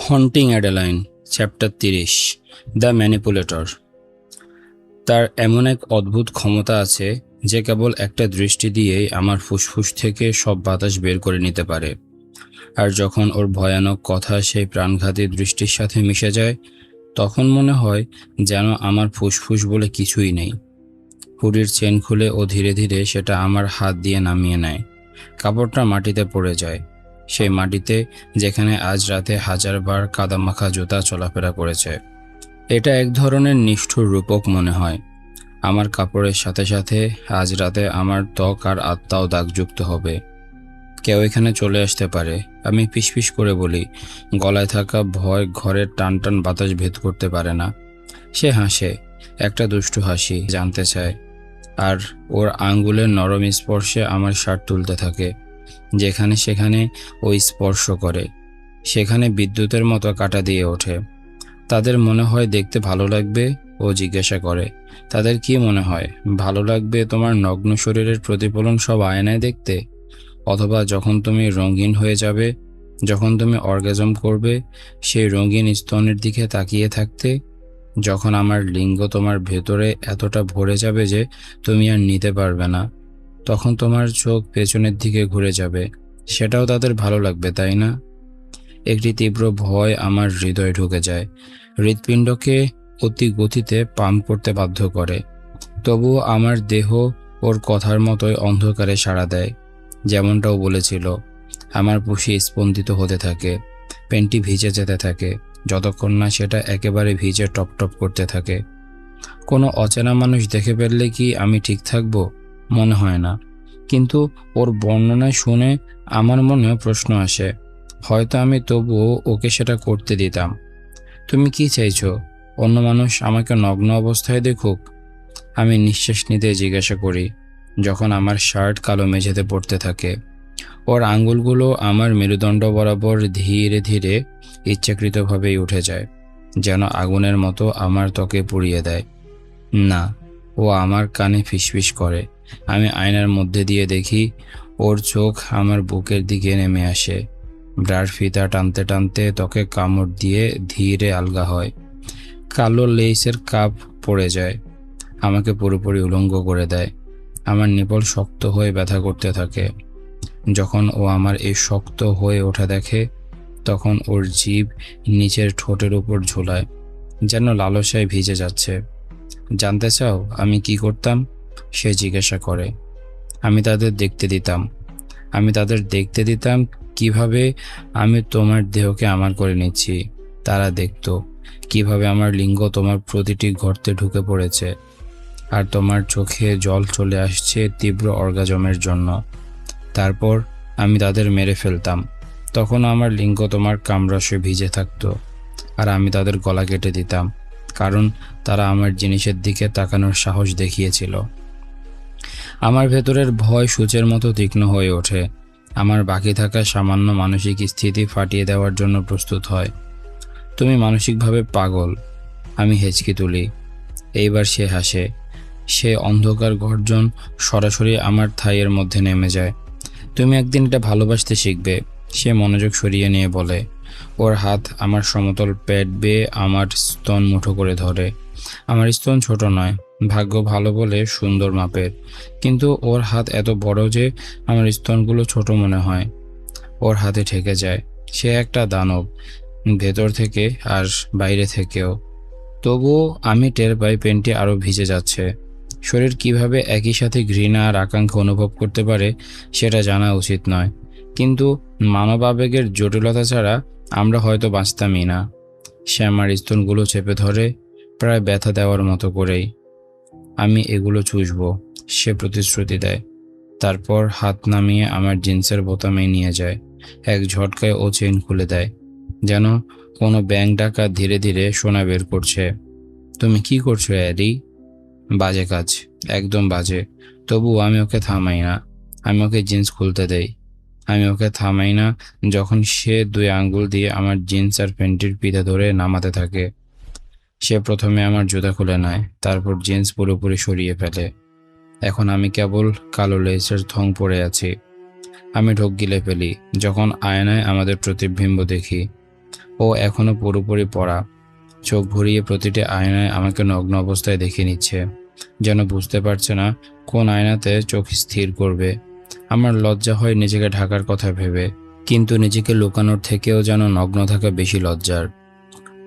Haunting Adeline, chapter 30, the manipulator. তার এমন এক অদ্ভুত ক্ষমতা আছে যে কেবল একটা দৃষ্টি দিয়েই আমার ফুসফুস থেকে সব বাতাস বের করে নিতে পারে। আর যখন ওর ভয়ানক কথা সেই প্রাণঘাতী দৃষ্টির সাথে মিশে যায়, তখন মনে হয় যেন আমার ফুসফুস বলে কিছুই নেই। হুডির চেন খুলে ও ধীরে ধীরে সেটা আমার হাত দিয়ে নামিয়ে নেয়। কাপড়টা মাটিতে পড়ে যায়, সেই মাটিতে যেখানে আজ রাতে হাজারবার কাদামাখা জুতা চলাফেরা করেছে। এটা এক ধরনের নিষ্ঠুর রূপক মনে হয়। আমার কাপড়ের সাথে সাথে আজ রাতে আমার ত্বক আর আত্মাও দাগযুক্ত হবে। কেউ এখানে চলে আসতে পারে, আমি ফিসফিস করে বলি। গলায় থাকা ভয় ঘরের টান টান বাতাস ভেদ করতে পারে না। সে হাসে, একটা দুষ্টু হাসি, জানতে চায়। আর ওর আঙ্গুলের নরম স্পর্শে আমার শার্ট তুলতে থাকে। যেখানে সেখানে ওই স্পর্শ করে, সেখানে বিদ্যুতের মতো কাঁটা দিয়ে ওঠে। তাদের মনে হয় দেখতে ভালো লাগবে। ও জিজ্ঞাসা করে, তাদের কি মনে হয় ভালো লাগবে তোমার নগ্ন শরীরের প্রতিফলন সব আয়নায় দেখতে? অথবা যখন তুমি রঙিন হয়ে যাবে, যখন তুমি অর্গাজম করবে, সেই রঙিন স্তনের দিকে তাকিয়ে থাকতে? যখন আমার লিঙ্গ তোমার ভেতরে এতটা ভরে যাবে যে তুমি আর নিতে পারবে না, তখন তোমার চোখ পেছনের দিকে ঘুরে যাবে, সেটাও তাদের ভালো লাগবে, তাই না? একটি তীব্র ভয় আমার হৃদয়ে ঢুকে যায়, হৃৎপিণ্ডকে অতি গতিতে পাম্প করতে বাধ্য করে। তবুও আমার দেহ ওর কথার মতোই অন্ধকারে সাড়া দেয়। যেমনটাও বলেছিল, আমার পুশি স্পন্দিত হতে থাকে, পেনটি ভিজে যেতে থাকে, যতক্ষণ না সেটা একেবারে ভিজে টপ টপ করতে থাকে। কোনো অচেনা মানুষ দেখে ফেললে কি আমি ঠিক থাকবো? মনে হয় না। কিন্তু ওর বর্ণনা শুনে আমার মনেও প্রশ্ন আসে। হয়তো আমি তবুও ওকে সেটা করতে দিতাম। তুমি কি চাইছো? অন্য মানুষ আমাকে নগ্ন অবস্থায় দেখুক? আমি নিঃশ্বাস নিতে জিজ্ঞাসা করি, যখন আমার শার্ট কালো মেঝেতে পড়তে থাকে। ওর আঙ্গুলগুলো আমার মেরুদণ্ড বরাবর ধীরে ধীরে ইচ্ছাকৃতভাবেই উঠে যায়, যেন আগুনের মতো আমার ত্বকে পুড়িয়ে দেয়। না, ও আমার কানে ফিসফিস করে। আমি আয়নার মধ্যে দিয়ে দেখি ওর চোখ আমার বুকের দিকে নেমে আসে। ব্রার ফিতা টানতে টানতে ত্বকে কামড় দিয়ে ধীরে আলগা হয়। কালো লেসের কাপ পড়ে যায়, আমাকে পুরোপুরি উলঙ্গ করে দেয়। আমার নিপল শক্ত হয়ে ব্যথা করতে থাকে। যখন ও আমার এই শক্ত হয়ে ওঠা দেখে, তখন ওর জিভ নিচের ঠোঁটের উপর ঝোলায়, যেন লালসায় ভিজে যাচ্ছে। জানতে চাও আমি কি করতাম? সে জিজ্ঞাসা করে। আমি তাদের দেখতে দিতাম কিভাবে আমি তোমার দেহকে আমার করে নিচ্ছি। তারা দেখতো কিভাবে আমার লিঙ্গ তোমার প্রতিটি গর্তে ঢুকে পড়েছে, আর তোমার চোখে জল চলে আসছে তীব্র অর্গাজমের জন্য। তারপর আমি তাদের মেরে ফেলতাম। তখন আমার লিঙ্গ তোমার কামরসে ভিজে থাকতো, আর আমি তাদের গলা কেটে দিতাম, কারণ তারা আমার জিনিসের দিকে তাকানোর সাহস দেখিয়েছিল। আমার ভেতরের ভয় সূচের মতো তীক্ষ্ণ হয়ে ওঠে। আমার বাকি থাকা সামান্য মানসিক স্থিতি ফাটিয়ে দেওয়ার জন্য প্রস্তুত হয়। তুমি মানসিকভাবে পাগল। আমি হেঁচকি তুলি। এইবার সে হাসে। সে অন্ধকার গর্জন সরাসরি আমার থাইয়ের মধ্যে নেমে যায়। তুমি একদিন এটা ভালোবাসতে শিখবে, সে মনোযোগ সরিয়ে নিয়ে বলে। ওর হাত আমার সমতল পেট বেয়ে আমার স্তন মুঠো করে ধরে। আমার স্তন ছোট নয়, ভাগ্য ভালো বলে সুন্দর মাপের, কিন্তু ওর হাত এত বড় যে আমার স্তনগুলো ছোট মনে হয়। ওর হাতে ঠেকে যায়। সে একটা দানব, ভেতর থেকে আর বাইরে থেকেও। তবুও আমি টের পাই পেনটি আরও ভিজে যাচ্ছে। শরীর কিভাবে একই সাথে ঘৃণা আর আকাঙ্ক্ষা অনুভব করতে পারে সেটা জানা উচিত নয়, কিন্তু মানব আবেগের জটিলতা ছাড়া আমরা হয়তো বাঁচতামই না। সে আমার স্তনগুলো চেপে ধরে, প্রায় ব্যথা দেওয়ার মতো করেই। আমি এগুলো চুষব, সে প্রতিশ্রুতি দেয়। তারপর হাত নামিয়ে আমার জিন্সের বোতামে নিয়ে যায়। এক ঝটকায় ও চেইন খুলে দেয়, যেন কোনো ব্যাংক ডাকাত ধীরে ধীরে সোনা বের করছে। তুমি কি করছো অ্যারি? বাজে কাজ, একদম বাজে। তবুও আমি ওকে থামাই না। আমি ওকে জিন্স খুলতে দেই। আমি ওকে থামাই না যখন সে 2 আঙ্গুল দিয়ে আমার জিন্স আর প্যান্টির ফিতা ধরে নামাতে থাকে। সে প্রথমে আমার জুতা খুলে নেয়, তারপর জিন্স পুরোপুরি সরিয়ে ফেলে। এখন আমি কেবল কালো লেসের থং পরে আছি। আমি ঢোক গিলে ফেলি যখন আয়নায় আমাদের প্রতিবিম্ব দেখি। ও এখনো পুরোপুরি পড়া। চোখ ঘুরিয়ে প্রতিটি আয়নায় আমাকে নগ্ন অবস্থায় দেখে নিচ্ছে, যেন বুঝতে পারছে না কোন আয়নাতে চোখ স্থির করবে। আমার লজ্জা হয় নিজেকে ঢাকার কথা ভেবে, কিন্তু নিজেকে লুকানোর থেকেও যেন নগ্ন থাকা বেশি লজ্জার।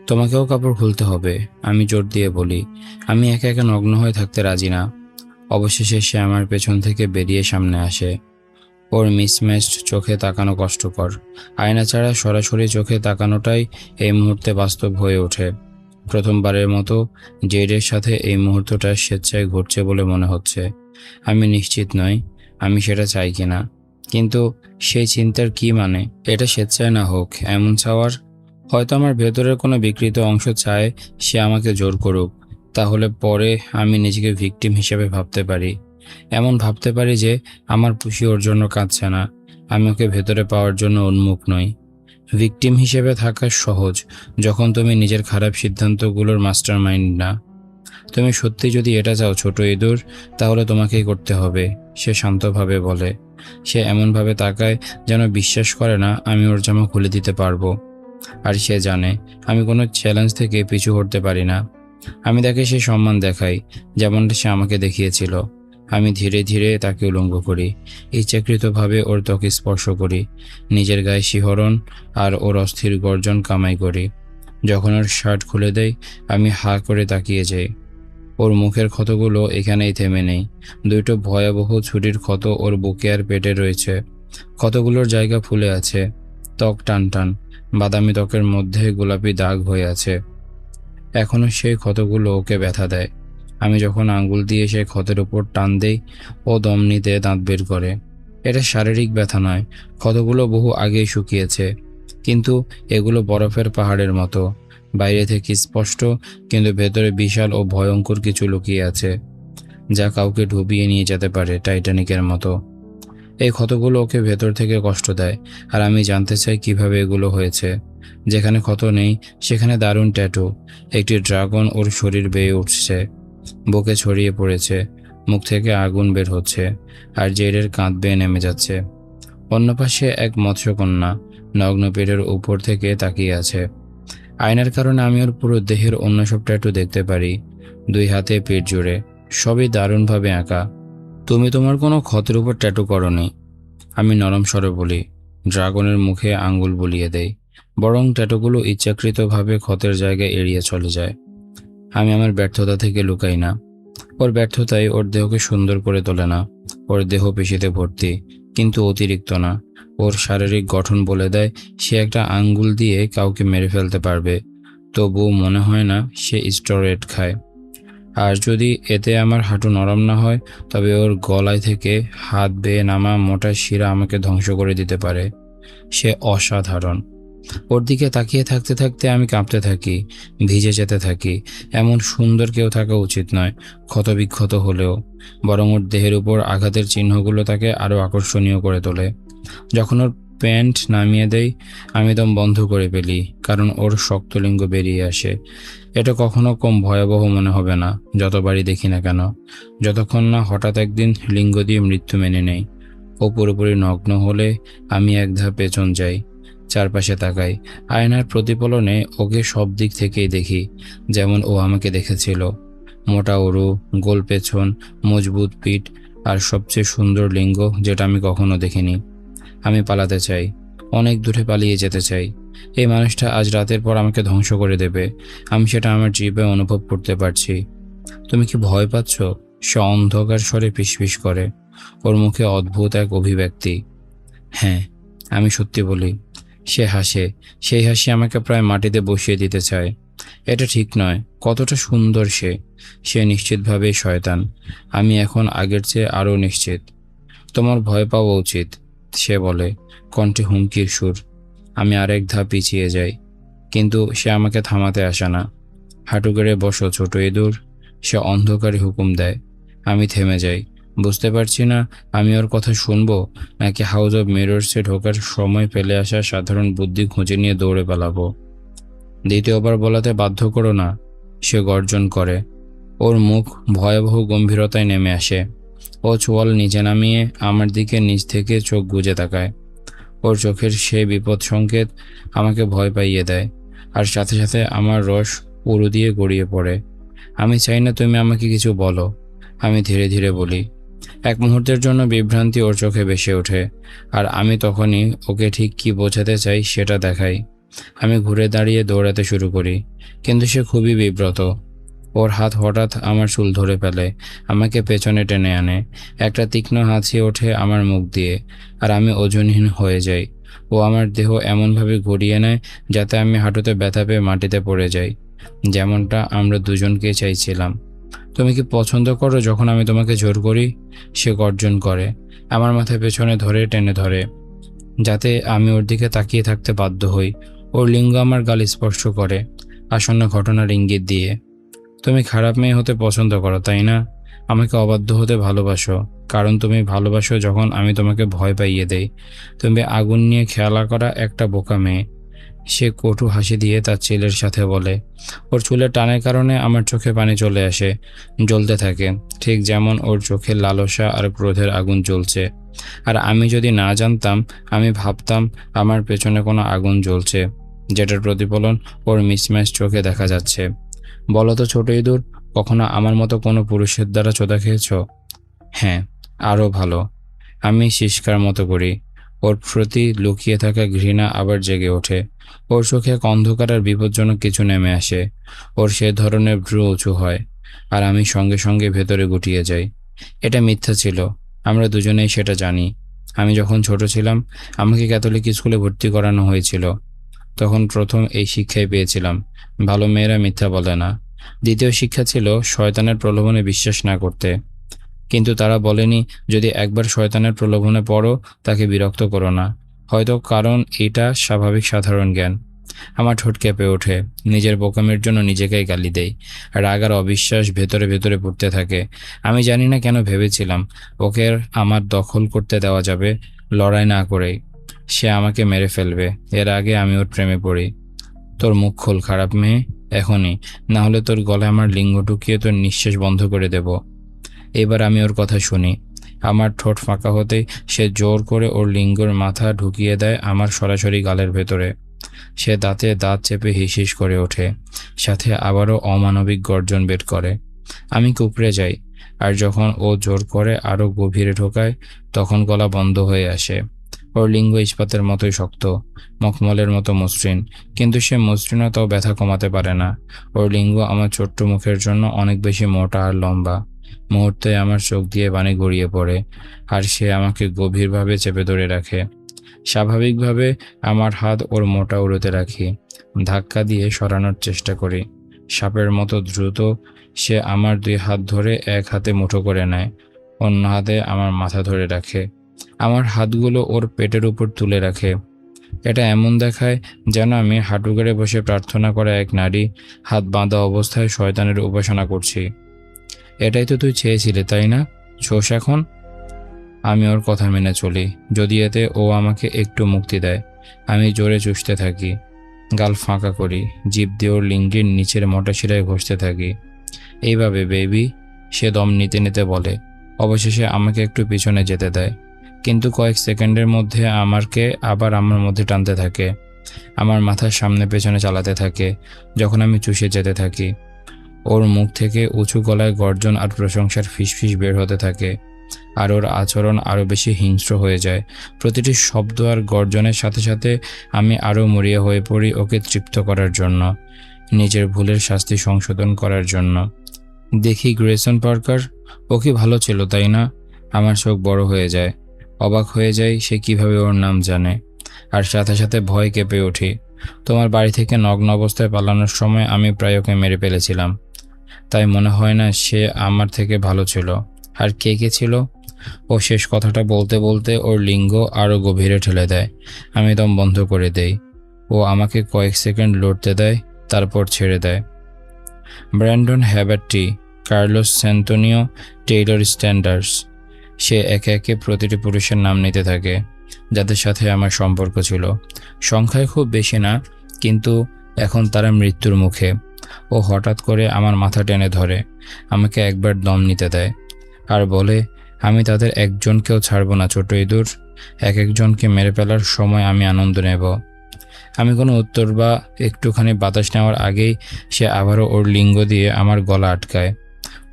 তোমাকেও কাপড় খুলতে হবে, আমি জোর দিয়ে বলি। আমি একা একা নগ্ন হয়ে থাকতে রাজি না। অবশেষে সে আমার পেছন থেকে বেরিয়ে সামনে আসে। ওর মিসম্যাচড চোখে তাকানো কষ্টকর। আয়না ছাড়া সরাসরি চোখে তাকানোটাই এই মুহূর্তে বাস্তব হয়ে ওঠে। প্রথমবারের মতো জেডের সাথে এই মুহূর্তটা স্বেচ্ছায় ঘটছে বলে মনে হচ্ছে। আমি নিশ্চিত নই আমি সেটা চাই কিনা, কিন্তু সেই চিন্তার কি মানে? এটা স্বেচ্ছায় না হোক এমন চাওয়ার। হয়তো আমার ভেতরের কোনো বিকৃত অংশ চায় সে আমাকে জোর করুক, তাহলে পরে আমি নিজেকে ভিকটিম হিসেবে ভাবতে পারি। এমন ভাবতে পারি যে আমার খুশি ওর জন্য কাঁদছে না, আমি ওকে ভেতরে পাওয়ার জন্য উন্মুখ নই। ভিকটিম হিসেবে থাকা সহজ যখন তুমি নিজের খারাপ সিদ্ধান্তগুলোর মাস্টার মাইন্ড না। তুমি সত্যি যদি এটা চাও ছোট ইঁদুর, তাহলে তোমাকেই করতে হবে, সে শান্তভাবে বলে। সে এমনভাবে তাকায় যেন বিশ্বাস করে না আমি ওর জামা খুলে দিতে পারবো। আর সে জানে আমি কোনো চ্যালেঞ্জ থেকে পিছু হটতে পারি না। আমি তাকে সেই সম্মান দেখাই যেমনটা সে আমাকে দেখিয়েছিল। আমি ধীরে ধীরে তাকে উলঙ্গ করি, ইচ্ছাকৃতভাবে ওর ত্বকে স্পর্শ করি, নিজের গায়ে শিহরণ আর ওর অস্থির গর্জন কামাই করি। যখন ওর শার্ট খুলে দেয় আমি হা করে তাকিয়ে যাই। ওর মুখের ক্ষতগুলো এখানেই থেমে নেই। দুটো ভয়াবহ ছুরির ক্ষত ওর বুকে আর পেটে রয়েছে। ক্ষতগুলোর জায়গা ফুলে আছে, ত্বক টান টান, বাদামি ত্বকের মধ্যে গোলাপি দাগ হয়ে আছে। এখনো সেই ক্ষতগুলো ওকে ব্যথা দেয়। আমি যখন আঙ্গুল দিয়ে সেই ক্ষতের উপর টান দেই, ও দম নিতে দাঁত বের করে। এটা শারীরিক ব্যথা নয়, ক্ষতগুলো বহু আগেই শুকিয়েছে, কিন্তু এগুলো বরফের পাহাড়ের মতো। বাইরে থেকে স্পষ্ট, কিন্তু ভেতরে বিশাল ও ভয়ঙ্কর কিছু লুকিয়ে আছে, যা কাউকে ডুবিয়ে নিয়ে যেতে পারে টাইটানিকের মতো। এই ক্ষতগুলো ওকে ভেতর থেকে কষ্ট দেয়, আর আমি জানতে চাই কিভাবে এগুলো হয়েছে। যেখানে ক্ষত নেই সেখানে দারুণ ট্যাটু। একটি ড্রাগন ওর শরীর বেয়ে উঠছে, বুকে ছড়িয়ে পড়েছে, মুখ থেকে আগুন বের হচ্ছে, আর জেডের কাঁধ বেয়ে নেমে যাচ্ছে। অন্য পাশে এক মৎস্যকন্যা নগ্ন পেটের উপর থেকে তাকিয়ে আছে। আয়নার কারণে আমি ওর পুরো দেহের অন্য সব ট্যাটু দেখতে পারি, 2 হাতে পেট জুড়ে, সবই দারুণভাবে আঁকা। তুমি তোমার কোনো ক্ষতের উপর ট্যাটু করনি, আমি নরম স্বরে বলি। ড্রাগনের মুখে আঙ্গুল বুলিয়ে দেই, বরং ট্যাটুগুলো ইচ্ছাকৃতভাবে ক্ষতের জায়গায় এড়িয়ে চলে যায়। আমি আমার ব্যর্থতা থেকে লুকাই না। ওর ব্যর্থতাই ওর দেহকে সুন্দর করে তোলে না। ওর দেহ পেশিতে ভর্তি, কিন্তু অতিরিক্ত না। ওর শারীরিক গঠন বলে দেয় সে একটা আঙ্গুল দিয়ে কাউকে মেরে ফেলতে পারবে, তবুও মনে হয় না সে স্টেরয়েড খায়। আর যদি এতে আমার হাঁটু নরম না হয়, তবে ওর গলায় থেকে হাত বেয়ে নামা মোটা শিরা আমাকে ধ্বংস করে দিতে পারে। সে অসাধারণ। ওর দিকে তাকিয়ে থাকতে থাকতে আমি কাঁপতে থাকি, ভিজে যেতে থাকি। এমন সুন্দর কেউ থাকা উচিত নয়, ক্ষতবিক্ষত হলেও, বরং ওর দেহের উপর আঘাতের চিহ্নগুলো তাকে আরও আকর্ষণীয় করে তোলে। যখন ওর প্যান্ট নামিয়ে দেয় আমি দম বন্ধ করে ফেলি, কারণ ওর শক্ত লিঙ্গ বেরিয়ে আসে। এটা কখনো কম ভয়াবহ মনে হবে না যতবারই দেখি না কেন, যতক্ষণ না হঠাৎ একদিন লিঙ্গ দিয়ে মৃত্যু মেনে নেই। ও পুরোপুরি নগ্ন হলে আমি এক ধাপ পেছন যাই, চারপাশে তাকাই। আয়নার প্রতিফলনে ওকে সব দিক থেকেই দেখি, যেমন ও আমাকে দেখেছিল। মোটা উরু, গোল পেছন, মজবুত পিঠ, আর সবচেয়ে সুন্দর লিঙ্গ যেটা আমি কখনো দেখিনি। আমি পালাতে চাই, অনেক দূরে পালিয়ে যেতে চাই। এই মানুষটা আজ রাতের পর আমাকে ধ্বংস করে দেবে, আমি সেটা আমার জিভে অনুভব করতে পারছি। তুমি কি ভয় পাচ্ছ? সে অন্ধকার স্বরে ফিসফিস করে। ওর মুখে অদ্ভুত এক অভিব্যক্তি। হ্যাঁ, আমি সত্যি বলি। সে হাসে, সেই হাসি আমাকে প্রায় মাটিতে বসিয়ে দিতে চায়। এটা ঠিক নয়, কতটা সুন্দর সে। সে নিশ্চিতভাবেই শয়তান। আমি এখন আগের চেয়ে আরও নিশ্চিত। তোমার ভয় পাওয়া উচিত, সে বলে, কণ্ঠে হুমকির সুর। আমি আরেক ধাপ পিছিয়ে যাই, কিন্তু সে আমাকে থামাতে আসে না। হাঁটু গেড়ে বসো ছোট ইঁদুর, সে অন্ধকারে হুকুম দেয়। আমি থেমে যাই, বুঝতে পারছি না আমি ওর কথা শুনবো, নাকি হাউস অব মিরর্সে ঢোকার সময় ফেলে আসা সাধারণ বুদ্ধি খুঁজে নিয়ে দৌড়ে পালাবো। দ্বিতীয়বার বলাতে বাধ্য করো না, সে গর্জন করে। ওর মুখ ভয়াবহ গম্ভীরতায় নেমে আসে। ও চোয়াল নিচে নামিয়ে আমার দিকে নিচ থেকে চোখ বুজে তাকায়। ওর চোখের সে বিপদ সংকেত আমাকে ভয় পাইয়ে দেয়। আর সাথে সাথে আমার রস পুরো দিয়ে গড়িয়ে পড়ে। আমি চাই না তুমি আমাকে কিছু বলো, আমি ধীরে ধীরে বলি। এক মুহূর্তের জন্য বিভ্রান্তি ওর চোখে ভেসে ওঠে, আর আমি তখনই ওকে ঠিক কী বোঝাতে চাই সেটা দেখাই। আমি ঘুরে দাঁড়িয়ে দৌড়াতে শুরু করি, কিন্তু সে খুবই বিব্রত। ওর হাত হঠাৎ আমার চুল ধরে ফেলে, আমাকে পেছনে টেনে আনে। একটা তীক্ষ্ণ হাসি ওঠে আমার মুখ দিয়ে, আর আমি ওজনহীন হয়ে যাই। ও আমার দেহ এমনভাবে ঘুরিয়ে নেয় যাতে আমি হাঁটুতে ব্যথা পেয়ে মাটিতে পড়ে যাই, যেমনটা আমরা দুজনকেই চাইছিলাম। তুমি কি পছন্দ করো যখন আমি তোমাকে জোর করি? সে গর্জন করে, আমার মাথায় পেছনে ধরে টেনে ধরে, যাতে আমি ওর দিকে তাকিয়ে থাকতে বাধ্য হই। ওর লিঙ্গ আমার গাল স্পর্শ করে, আসন্ন ঘটনার ইঙ্গিত দিয়ে। তুমি খারাপ মেয়ে হতে পছন্দ করো, তাই না? আমাকে অবাধ্য হতে ভালোবাসো, কারণ তুমি ভালোবাসো যখন আমি তোমাকে ভয় পাইয়ে দেই। তুমি আগুন নিয়ে খেলা করা একটা বোকা মেয়ে। সে কটু হাসি দিয়ে তার ছেলের সাথে বলে। ওর চুলের টানের কারণে আমার চোখে পানি চলে আসে, জ্বলতে থাকে, ঠিক যেমন ওর চোখে লালসা আর ক্রোধের আগুন জ্বলছে। আর আমি যদি না জানতাম, আমি ভাবতাম আমার পেছনে কোনো আগুন জ্বলছে, যেটার প্রতিফলন ওর মিসম্যাচ চোখে দেখা যাচ্ছে। বলো তো ছোট ইঁদুর, কখনো আমার মতো কোনো পুরুষের দ্বারা চোদা খেয়েছ? হ্যাঁ, আরও ভালো। আমি শিষ্কার মতো করি। ওর প্রতি লুকিয়ে থাকা ঘৃণা আবার জেগে ওঠে। ওর চোখে এক অন্ধকার আর বিপজ্জনক কিছু নেমে আসে। ওর সে ধরনের ভ্রু উঁচু হয়, আর আমি সঙ্গে সঙ্গে ভেতরে গুটিয়ে যাই। এটা মিথ্যা ছিল, আমরা দুজনেই সেটা জানি। আমি যখন ছোট ছিলাম, আমাকে ক্যাথলিক স্কুলে ভর্তি করানো হয়েছিল। তখন প্রথম এই শিক্ষাই পেয়েছিলাম, ভালো মেয়েরা মিথ্যা বলে না। দ্বিতীয় শিক্ষা ছিল শয়তানের প্রলোভনে বিশ্বাস না করতে। কিন্তু তারা বলেনি, যদি একবার শয়তানের প্রলোভনে পড়ো, তাকে বিরক্ত করো না। হয়তো কারণ এটা স্বাভাবিক সাধারণ জ্ঞান। আমার ঠোঁট কেঁপে ওঠে, নিজের বোকামির জন্য নিজেকেই গালি দেই। রাগ আর অবিশ্বাস ভেতরে ভেতরে পড়তে থাকে। আমি জানি না কেন ভেবেছিলাম ওকে আমার দখল করতে দেওয়া যাবে, লড়াই না করেই। সে আমাকে মেরে ফেলবে, এর আগে আমি ওর প্রেমে পড়ি। তোর মুখ খোল খারাপ মেয়ে, এখনই, না হলে তোর গলায় আমার লিঙ্গ ঢুকিয়ে তোর নিঃশ্বাস বন্ধ করে দেব। এবার আমি ওর কথা শুনি। আমার ঠোঁট ফাঁকা হতেই সে জোর করে ওর লিঙ্গর মাথা ঢুকিয়ে দেয় আমার সরাসরি গালের ভেতরে। সে দাঁতে দাঁত চেপে হিসহিস করে ওঠে, সাথে আবারও অমানবিক গর্জন বের করে। আমি কুঁকড়ে যাই, আর যখন ও জোর করে আরও গভীরে ঢোকায়, তখন গলা বন্ধ হয়ে আসে। ওর লিঙ্গ ইস্পাতের মতোই শক্ত, মখমলের মতো মসৃণ, কিন্তু সে মসৃণতাও ব্যথা কমাতে পারে না। ওর লিঙ্গ আমার ছোট্ট মুখের জন্য অনেক বেশি মোটা আর লম্বা। মুহূর্তে আমার চোখ দিয়ে পানি গড়িয়ে পড়ে, আর সে আমাকে গভীরভাবে চেপে ধরে রাখে। স্বাভাবিকভাবে আমার হাত ওর মোটা উড়োতে রাখি, ধাক্কা দিয়ে সরানোর চেষ্টা করি। সাপের মতো দ্রুত সে আমার দুই হাত ধরে এক হাতে মুঠো করে নেয়, অন্য হাতে আমার মাথা ধরে রাখে। আমার হাতগুলো ওর পেটের উপর তুলে রাখে। এটা এমন দেখায় যেন আমি হাঁটু গেড়ে বসে প্রার্থনা করা এক নারী হাত বাঁধা অবস্থায় শয়তানের উপাসনা করছি। এটাই তো তুই চেয়েছিলে, তাই না? ছোস এখন। আমি ওর কথা মেনে চলি, যদি এতে ও আমাকে একটু মুক্তি দেয়। আমি জোরে চুষতে থাকি, গাল ফাঁকা করি, জিভ দিয়ে ওর লিঙ্গের নিচের মোটা শিরায় ঘষতে থাকি। এইভাবে বেবি, সে দম নিতে নিতে বলে। অবশেষে আমাকে একটু পিছনে যেতে দেয়, কিন্তু কয়েক সেকেন্ডের মধ্যে আমাকে আবার আমার মধ্যে টানতে থাকে। আমার মাথার সামনে পেছনে চালাতে থাকে যখন আমি চুষে যেতে থাকি। ওর মুখ থেকে উঁচু গলায় গর্জন আর প্রশংসার ফিসফিস বের হতে থাকে, আর ওর আচরণ আরও বেশি হিংস্র হয়ে যায়। প্রতিটি শব্দ আর গর্জনের সাথে সাথে আমি আরও মরিয়া হয়ে পড়ি, ওকে তৃপ্ত করার জন্য, নিজের ভুলের শাস্তি সংশোধন করার জন্য। দেখি গ্রেসন পার্কার, ও কি ভালো ছিল, তাই না? আমার চোখ বড় হয়ে যায়, অবাক হয়ে যাই সে কিভাবে ওর নাম জানে, আর সাথে সাথে ভয় কেঁপে উঠি। তোমার বাড়ি থেকে নগ্ন অবস্থায় পালানোর সময় আমি প্রায় ওকে মেরে ফেলেছিলাম। তাই মনে হয় না সে আমার থেকে ভালো ছিল। আর কে কে ছিল? ও শেষ কথাটা বলতে বলতে ওর লিঙ্গ আরও গভীরে ঠেলে দেয়। আমি দম বন্ধ করে দেই। ও আমাকে কয়েক সেকেন্ড লড়তে দেয়, তারপর ছেড়ে দেয়। Brandon Haberty, Carlos Santonio, Taylor Standers. সে একে একে প্রতিটি পুরুষের নাম নিতে থাকে যাদের সাথে আমার সম্পর্ক ছিল। সংখ্যায় খুব বেশি না, কিন্তু এখন তারা মৃত্যুর মুখে। ও হঠাৎ করে আমার মাথা টেনে ধরে, আমাকে একবার দম নিতে দেয়, আর বলে, আমি তাদের একজনকেও ছাড়ব না ছোট ইঁদুর। এক একজনকে মেরে ফেলার সময় আমি আনন্দ নেব। আমি কোনো উত্তর বা একটুখানি বাতাস নেওয়ার আগেই সে আবারও ওর লিঙ্গ দিয়ে আমার গলা আটকায়।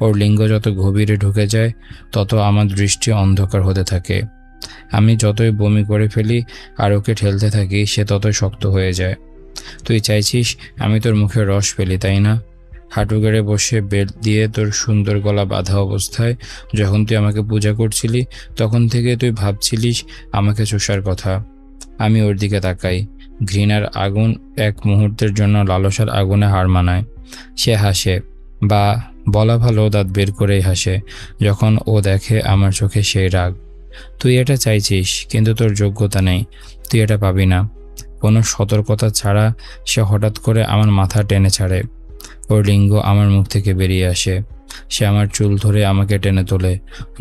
ওর লিঙ্গ যত গভীরে ঢুকে যায় তত আমার দৃষ্টি অন্ধকার হতে থাকে। আমি যতই বমি করে ফেলি আর ওকে ঠেলতে থাকি, সে ততই শক্ত হয়ে যায়। তুই চাইছিস আমি তোর মুখে রস ফেলি, তাই না? হাঁটু গেড়ে বসে বেল্ট দিয়ে তোর সুন্দর গলা বাঁধা অবস্থায় যখন তুই আমাকে পূজা করছিলি, তখন থেকে তুই ভাবছিলিস আমাকে চুষার কথা। আমি ওর দিকে তাকাই। ঘৃণার আগুন এক মুহূর্তের জন্য লালসার আগুনে হার মানায়। সে হাসে, বা বলা ভালো দাঁত বের করেই হাসে, যখন ও দেখে আমার চোখে সেই রাগ। তুই এটা চাইছিস, কিন্তু তোর যোগ্যতা নেই, তুই এটা পাবি না। কোনো সতর্কতা ছাড়া সে হঠাৎ করে আমার মাথা টেনে ছাড়ে। ওর লিঙ্গ আমার মুখ থেকে বেরিয়ে আসে। সে আমার চুল ধরে আমাকে টেনে তোলে,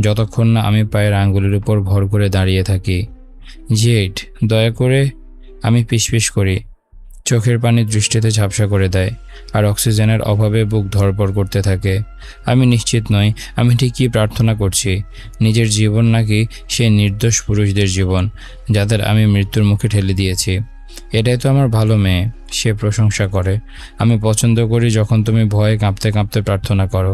যতক্ষণ না আমি পায়ের আঙ্গুলের উপর ভর করে দাঁড়িয়ে থাকি। জেড, দয়া করে। আমি পিসপিস করি। চোখের পানি দৃষ্টিতে ঝাপসা করে দেয়, আর অক্সিজেনের অভাবে বুক ধড়ফড় করতে থাকে। আমি নিশ্চিত নই আমি ঠিক কী প্রার্থনা করছি, নিজের জীবন নাকি সেই নির্দোষ পুরুষদের জীবন যাদের আমি মৃত্যুর মুখে ঠেলে দিয়েছি। এটাই তো আমার ভালো মেয়ে, সে প্রশংসা করে। আমি পছন্দ করি যখন তুমি ভয়ে কাঁপতে কাঁপতে প্রার্থনা করো।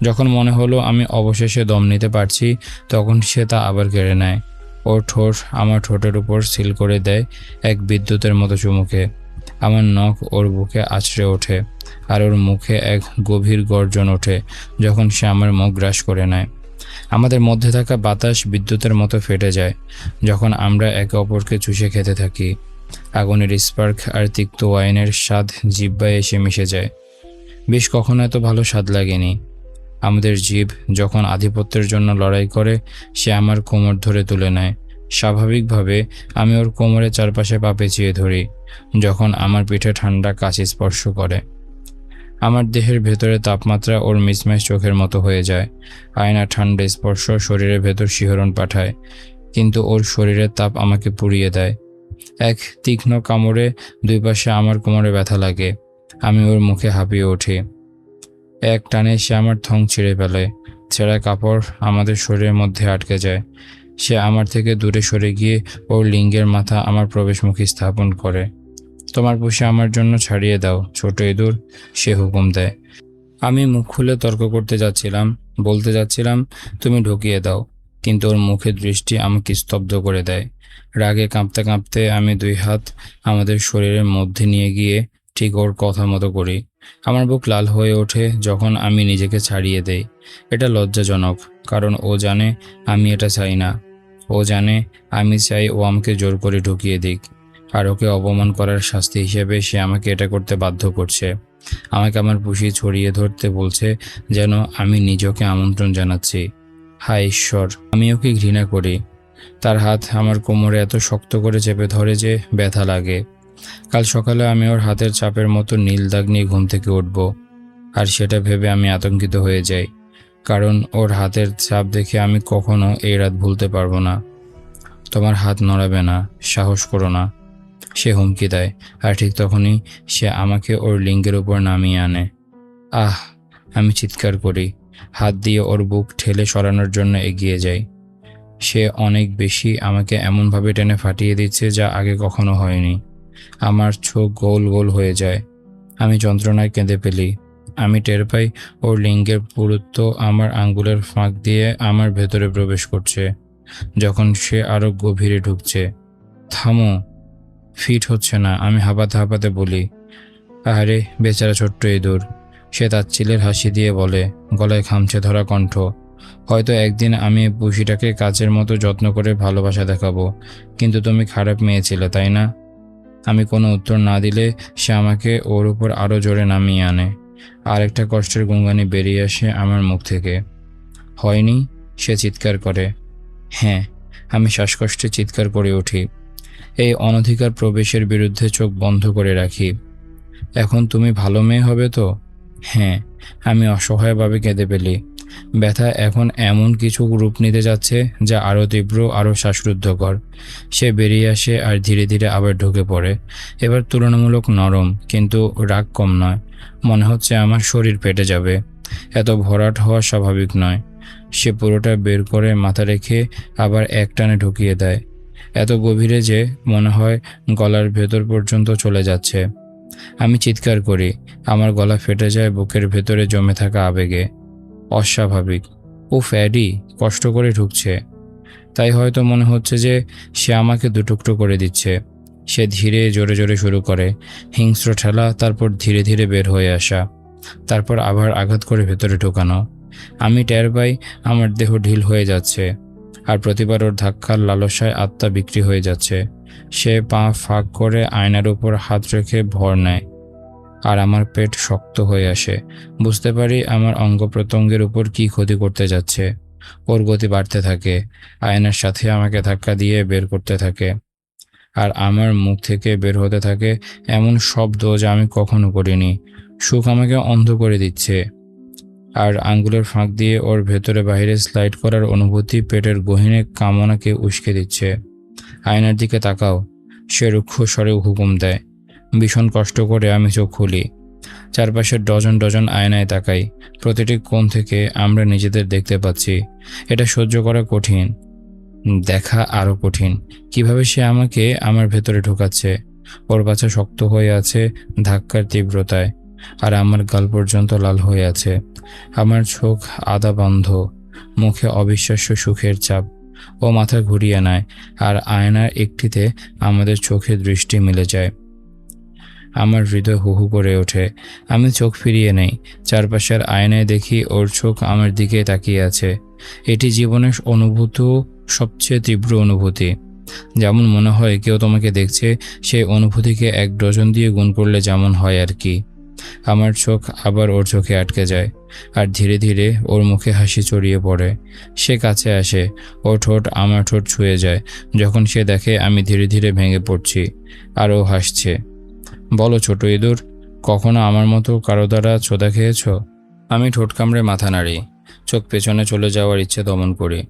যখন মনে হলো আমি অবশেষে দম নিতে পারছি, তখন সে তা আবার কেড়ে নেয়। ওর ঠোঁট আমার ঠোঁটের উপর সিল করে দেয় এক বিদ্যুতের মতো চুমুকে। আমার নখ ওর বুকে আছড়ে ওঠে, আর ওর মুখে এক গভীর গর্জন ওঠে যখন সে আমার মুখ গ্রাস করে নেয়। আমাদের মধ্যে থাকা বাতাস বিদ্যুতের মতো ফেটে যায় যখন আমরা একে অপরকে চুষে খেতে থাকি। আগুনের স্পার্ক আর তিক্ত ওয়াইনের স্বাদ জিহ্বায় এসে মিশে যায়। বেশ কখনো এত ভালো স্বাদ লাগেনি। আমাদের জীব যখন আধিপত্যের জন্য লড়াই করে, সে আমার কোমর ধরে তুলে নেয়। স্বাভাবিকভাবে আমি ওর কোমরের চারপাশে পা পেঁচিয়ে ধরি যখন আমার পিঠে ঠান্ডা কাছে স্পর্শ করে। আমার দেহের ভেতরে তাপমাত্রা ওর মিসম্যাচ চোখের মতো হয়ে যায়। আয়না ঠান্ডা স্পর্শ শরীরের ভেতর শিহরণ পাঠায়, কিন্তু ওর শরীরের তাপ আমাকে পুড়িয়ে দেয়। এক তীক্ষ্ণ কামড়ে দুই পাশে আমার কোমরে ব্যথা লাগে। আমি ওর মুখে হাঁপিয়ে উঠি। এক টানে সে আমার থং ছিঁড়ে ফেলে। ছেঁড়া কাপড় আমাদের শরীরের মধ্যে আটকে যায়। সে আমার থেকে দূরে সরে গিয়ে ওর লিঙ্গের মাথা আমার প্রবেশমুখী স্থাপন করে। তোমার পুষে আমার জন্য ছাড়িয়ে দাও, ছোট ইঁদুর, সে হুকুম দেয়। আমি মুখ খুলে তর্ক করতে যাচ্ছিলাম, বলতে যাচ্ছিলাম তুমি ঢুকিয়ে দাও, কিন্তু ওর মুখের দৃষ্টি আমাকে স্তব্ধ করে দেয়। রাগে কাঁপতে কাঁপতে আমি দুই হাত আমাদের শরীরের মধ্যে নিয়ে গিয়ে ঠিক ওর কথা মতো করি। আমার বুক লাল হয়ে ওঠে যখন আমি নিজেকে ছাড়িয়ে দেই। এটা লজ্জাজনক, কারণ ও জানে আমি এটা চাই না। ও জানে আমি চাই ও আমাকে জোর করে ঢুকিয়ে দিক, আর ওকে অপমান করার শাস্তি হিসেবে সে আমাকে এটা করতে বাধ্য করছে। আমাকে আমার পুষি ছড়িয়ে ধরতে বলছে, যেন আমি নিজেকে আমন্ত্রণ জানাচ্ছি। হায় ঈশ্বর, আমি ওকে ঘৃণা করি। তার হাত আমার কোমরে এত শক্ত করে চেপে ধরে যে ব্যথা লাগে। কাল সকালে আমি ওর হাতের চাপের মতো নীল দাগ নিয়ে ঘুম থেকে উঠব, আর সেটা ভেবে আমি আতঙ্কিত হয়ে যাই, কারণ ওর হাতের চাপ দেখে আমি কখনো এই রাত ভুলতে পারবো না। তোমার হাত নড়াবে না, সাহস করো না, সে হুমকি দেয়। আর ঠিক তখনই সে আমাকে ওর লিঙ্গের উপর নামিয়ে আনে। আহ! আমি চিৎকার করি, হাত দিয়ে ওর বুক ঠেলে সরানোর জন্য এগিয়ে যাই। সে অনেক বেশি আমাকে এমনভাবে টেনে ফাটিয়ে দিচ্ছে যা আগে কখনো হয়নি। আমার চোখ গোল গোল হয়ে যায়। আমি যন্ত্রণায় কেঁদে ফেলি। আমি টের পাই ওর লিঙ্গের পুরুত্ব আমার আঙ্গুলের ফাঁক দিয়ে আমার ভেতরে প্রবেশ করছে, যখন সে আরো গভীরে ঢুকছে। থামো! ফিট হচ্ছে না, আমি হাঁপাতে হাঁপাতে বলি। আরে বেচারা ছোট্ট ইঁদুর, সে তাচ্ছিলের হাসি দিয়ে বলে, গলায় খামচে ধরা কণ্ঠ। হয়তো একদিন আমি পুষিটাকে কাচের মতো যত্ন করে ভালোবাসা দেখাবো, কিন্তু তুমি খারাপ মেয়ে ছিলে, তাই না? আমি কোনো উত্তর না দিলে সে আমাকে ওর উপর আরও জোরে নামিয়ে আনে। আর একটা কষ্টের গুঙ্গানি বেরিয়ে আসে আমার মুখ থেকে। হয়নি? সে চিৎকার করে। হ্যাঁ, আমি শ্বাসকষ্টে চিৎকার করে উঠি। এই অনধিকার প্রবেশের বিরুদ্ধে চোখ বন্ধ করে রাখি। এখন তুমি ভালো মেয়ে হবে তো? হ্যাঁ। আমি অসহায়ভাবে কেঁদে ফেলি। ব্যথা এখন এমন কিছু রূপ নিতে যাচ্ছে যা আরও তীব্র, আরও শ্বাসরুদ্ধকর। সে বেরিয়ে আসে আর ধীরে ধীরে আবার ঢুকে পড়ে। এবার তুলনামূলক নরম, কিন্তু রাগ কম নয়। মনে হচ্ছে আমার শরীর ফেটে যাবে। এত ভরাট হওয়া স্বাভাবিক নয়। সে পুরোটা বের করে মাথা রেখে আবার এক টানে ঢুকিয়ে দেয়। এত গভীরে যে মনে হয় গলার ভেতর পর্যন্ত চলে যাচ্ছে। আমি চিৎকার করি, আমার গলা ফেটে যায় বুকের ভেতরে জমে থাকা আবেগে। অস্বাভাবিক। ও ফ্যাডি কষ্ট করে ঢুকছে, তাই হয়তো মনে হচ্ছে যে সে আমাকে দুটুকরো করে দিচ্ছে। সে ধীরে জোরে জোরে শুরু করে, হিংস্র ঠেলা, তারপর ধীরে ধীরে বের হয়ে আসা, তারপর আবার আঘাত করে ভেতরে ঢোকানো। আমি টের পাই আমার দেহ ঢিল হয়ে যাচ্ছে, আর প্রতিবার ওর ধাক্কার লালসায় আত্মা বিক্রি হয়ে যাচ্ছে। সে পা ফাঁক করে আয়নার উপর হাত রেখে ভর নেয়, আর আমার পেট শক্ত হয়ে আসে। বুঝতে পারি আমার অঙ্গ প্রত্যঙ্গের উপর কী ক্ষতি করতে যাচ্ছে। ওর গতি বাড়তে থাকে, আয়নার সাথে আমাকে ধাক্কা দিয়ে বের করতে থাকে, আর আমার মুখ থেকে বের হতে থাকে এমন শব্দ যা আমি কখনো করিনি। সুখ আমাকে অন্ধ করে দিচ্ছে, আর আঙ্গুলের ফাঁক দিয়ে ওর ভেতরে বাইরে স্লাইড করার অনুভূতি পেটের গহীনে কামনাকে উস্কে দিচ্ছে। আয়নার দিকে তাকাও, সে রুক্ষ স্বরে হুকুম দেয়। ভীষণ কষ্ট করে আমি চোখ খুলি। চারপাশের ডজন ডজন আয়নায় তাকাই। প্রতিটি কোণ থেকে আমরা নিজেদের দেখতে পাচ্ছি। এটা সহ্য করা কঠিন, দেখা আরও কঠিন। কিভাবে সে আমাকে আমার ভেতরে ঢোকাচ্ছে। ওর বাচ্চা শক্ত হয়ে আছে ধাক্কার তীব্রতায়, আর আমার গাল পর্যন্ত লাল হয়ে আছে। আমার চোখ আধা বন্ধ, মুখে অবিশ্বাস্য সুখের চাপ। ও মাথা ঘুরিয়ে নেয়, আর আয়নার একটিতে আমাদের চোখের দৃষ্টি মিলে যায়। আমার হৃদয় হু হু করে ওঠে। আমি চোখ ফিরিয়ে নেই। চারপাশের আয়নায় দেখি ওর চোখ আমার দিকে তাকিয়ে আছে। এটি জীবনের অনুভূত সবচেয়ে তীব্র অনুভূতি। যেমন মনে হয় কেউ তোমাকে দেখছে, সেই অনুভূতিকে 1 ডজন দিয়ে গুণ করলে যেমন হয় আর কি। আমার চোখ আবার ওর চোখে আটকে যায়, আর ধীরে ধীরে ওর মুখে হাসি ছড়িয়ে পড়ে। সে কাছে আসে, ওর ঠোঁট আমার ঠোঁট ছুঁয়ে যায়। যখন সে দেখে আমি ধীরে ধীরে ভেঙে পড়ছি, আর ও হাসছে। বলো ছোট ইঁদুর, কখনো আমার মতো কারো দ্বারা ছোঁদা খেয়েছ? আমি ঠোঁট কামড়ে মাথা নাড়ি, চোখ পেছনে চলে যাওয়ার ইচ্ছে দমন করি।